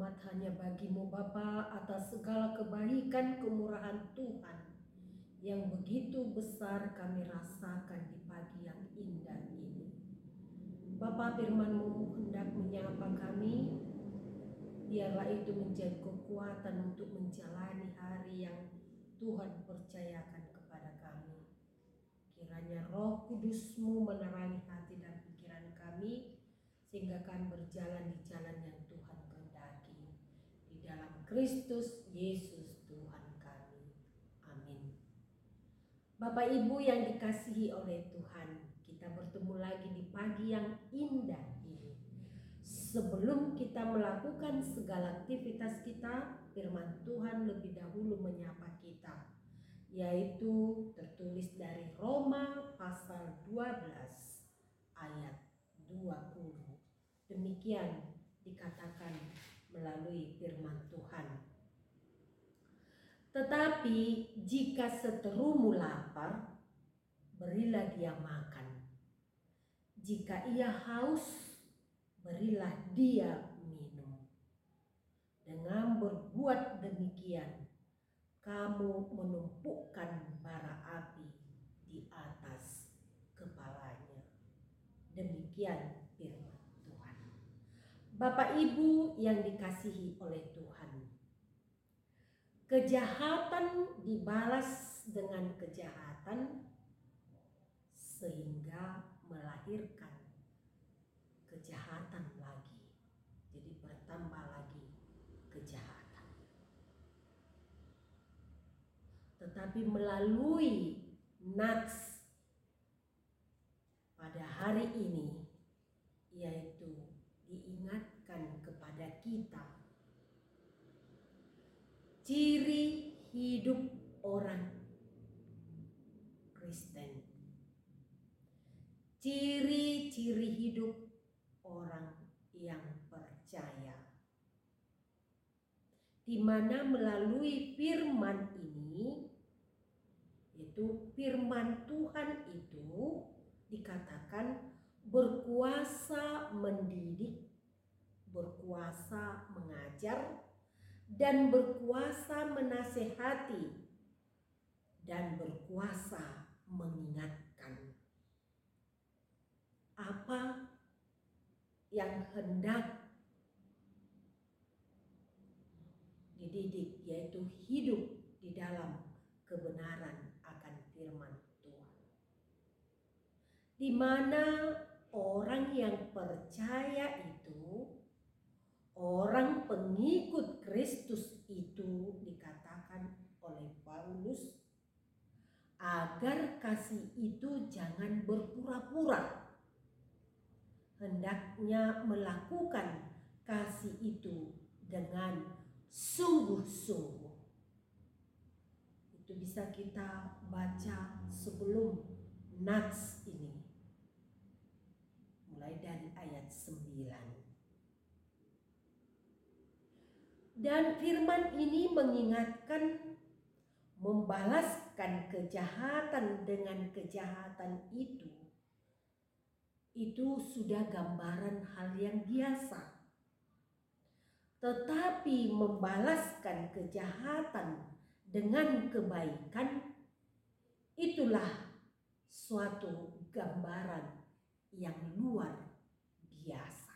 selamat hanya bagimu Bapa atas segala kebaikan kemurahan Tuhan yang begitu besar kami rasakan di pagi yang indah ini. Bapa, firman-Mu hendak menyapa kami, biarlah itu menjadi kekuatan untuk menjalani hari yang Tuhan percayakan kepada kami. Kiranya Roh Kudus-Mu menerangi hati dan pikiran kami, sehingga kami berjalan di jalan yang Tuhan kehendaki. Di dalam Kristus Yesus Tuhan kami. Amin. Bapak Ibu yang dikasihi oleh Tuhan, kita bertemu lagi di pagi yang indah ini. Sebelum kita melakukan segala aktivitas kita, firman Tuhan lebih dahulu menyapa kita, yaitu tertulis dari Roma pasal 12 ayat 20. Demikian dikatakan melalui firman Tuhan. Tetapi jika seterumu lapar, berilah dia makan. Jika ia haus, berilah dia minum. Dengan berbuat demikian, kamu menumpukkan bara api di atas kepalanya. Demikian firman Tuhan. Bapak Ibu yang dikasihi oleh Tuhan, kejahatan dibalas dengan kejahatan sehingga melahirkan kejahatan lagi. Jadi bertambah lagi kejahatan. Tetapi melalui nats pada hari ini, yaitu diingatkan kepada kita ciri hidup orang Kristen, ciri-ciri hidup orang yang percaya, di mana melalui firman ini, yaitu firman Tuhan itu dikatakan berkuasa mendidik, berkuasa mengajar, dan berkuasa menasehati, dan berkuasa mengingatkan. Apa yang hendak dididik, yaitu hidup di dalam kebenaran akan firman Tuhan, di mana orang yang percaya itu, orang pengikut Kristus itu, dikatakan oleh Paulus agar kasih itu jangan berpura-pura, hendaknya melakukan kasih itu dengan sungguh-sungguh. Itu bisa kita baca sebelum nats ini, mulai dari ayat 9. Dan firman ini mengingatkan, membalaskan kejahatan dengan kejahatan itu sudah gambaran hal yang biasa. Tetapi membalaskan kejahatan dengan kebaikan, itulah suatu gambaran yang luar biasa.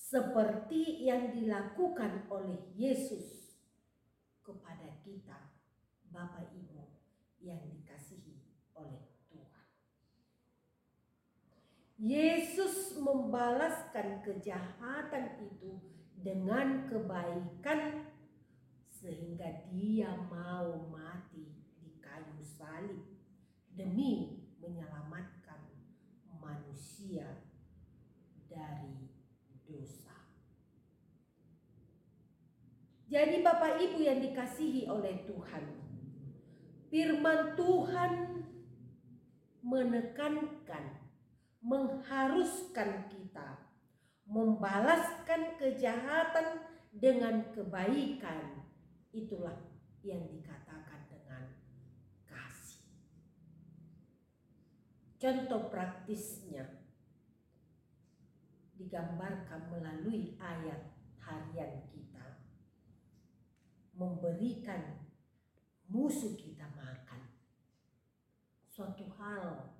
Seperti yang dilakukan oleh Yesus kepada kita, Bapak Ibu yang dikasihi oleh Tuhan. Yesus membalaskan kejahatan itu dengan kebaikan, sehingga dia mau mati di kayu salib demi menyelamatkan manusia dari dosa. Jadi Bapak Ibu yang dikasihi oleh Tuhan, firman Tuhan menekankan, mengharuskan kita membalaskan kejahatan dengan kebaikan. Itulah yang dikatakan dengan kasih. Contoh praktisnya, digambarkan melalui ayat harian kita. Memberikan musuh kita makan. Suatu hal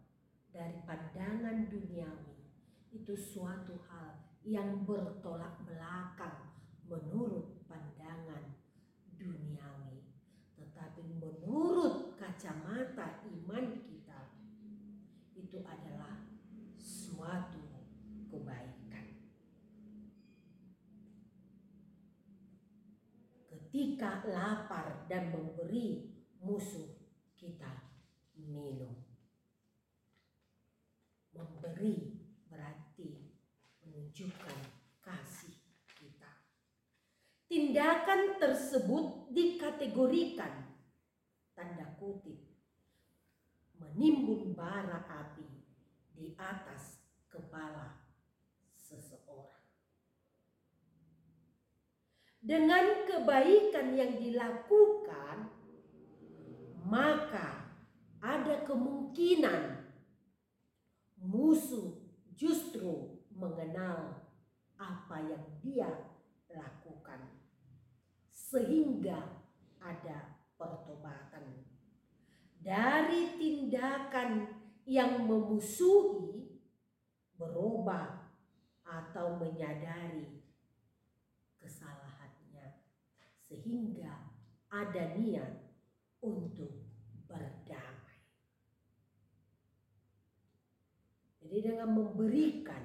dari pandangan duniawi itu suatu hal yang bertolak belakang menurut pandangan duniawi. Tetapi menurut kacamata iman kita, itu adalah suatu kebaikan. Ketika lapar dan memberi musuh kita minum. Memberi berarti menunjukkan kasih kita. Tindakan tersebut dikategorikan, tanda kutip, menimbun bara api di atas kepala seseorang. Dengan kebaikan yang dilakukan, maka ada kemungkinan musuh justru mengenal apa yang dia lakukan, sehingga ada pertobatan. Dari tindakan yang memusuhi berubah atau menyadari kesalahannya, sehingga ada niat untuk berdamai. Jadi dengan memberikan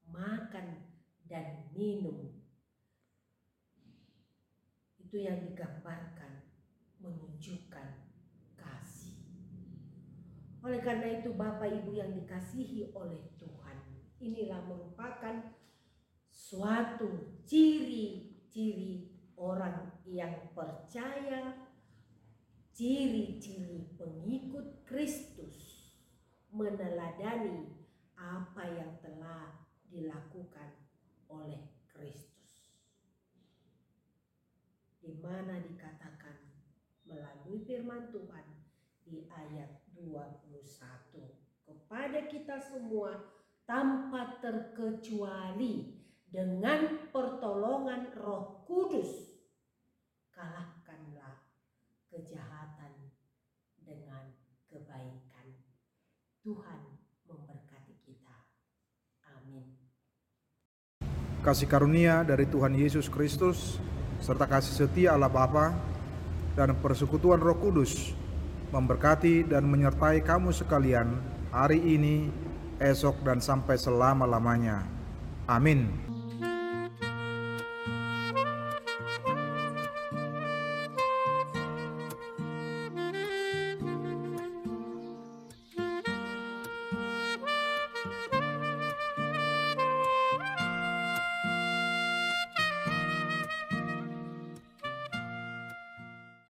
makan dan minum, itu yang digambarkan menunjukkan kasih. Oleh karena itu Bapak Ibu yang dikasihi oleh Tuhan, inilah merupakan suatu ciri-ciri orang yang percaya, ciri-ciri pengikut Kristus, meneladani apa yang telah dilakukan oleh Kristus. Di mana dikatakan melalui firman Tuhan di ayat 21, kepada kita semua tanpa terkecuali dengan pertolongan Roh Kudus, kalahkanlah kejahatan dengan kebaikan. Tuhan memberkati kita. Amin. Kasih karunia dari Tuhan Yesus Kristus serta kasih setia Allah Bapa dan persekutuan Roh Kudus memberkati dan menyertai kamu sekalian hari ini, esok, dan sampai selama-lamanya. Amin.